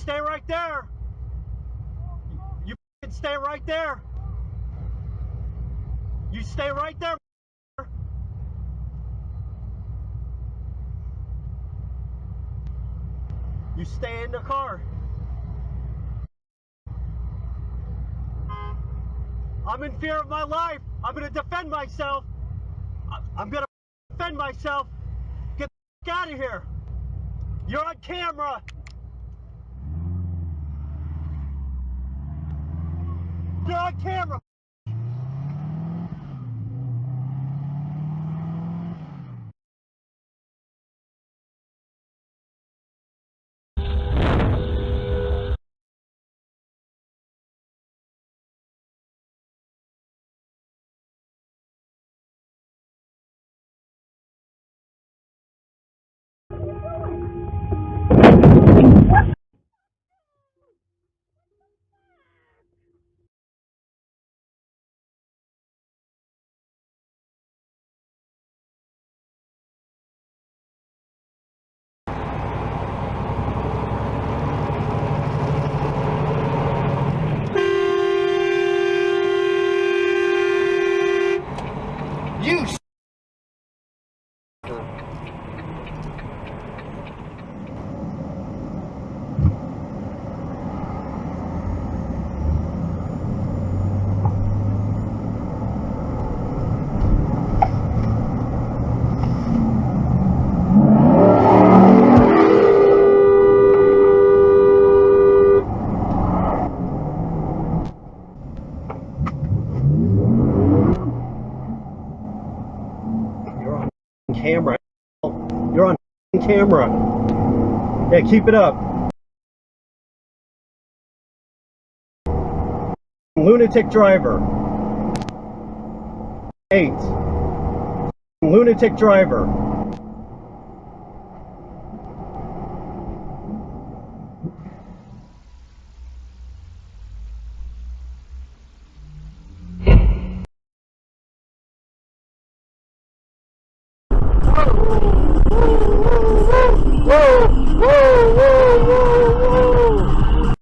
stay right there. You can stay right there. You stay right there. You stay in the car. I'm in fear of my life. I'm going to defend myself. I'm going to defend myself. Get the out of here. You're on camera. You're on camera. You You're on camera. You're on camera. Yeah, keep it up. Lunatic driver. 8. Lunatic driver. Whoa, whoa, whoa, whoa.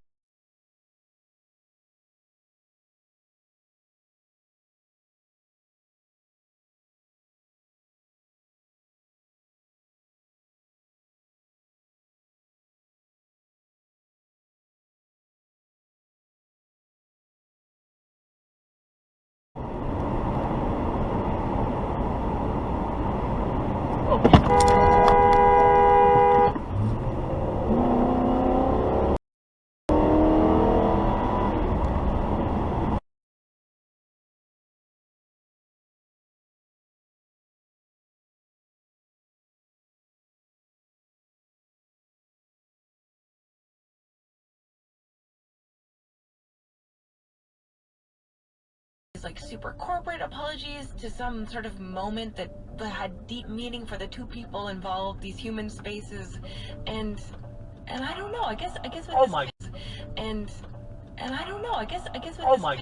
Like super corporate apologies to some sort of moment that had deep meaning for the two people involved, these human spaces, and I don't know. I guess with Oh this, my. and I don't know. I guess with Oh this. my.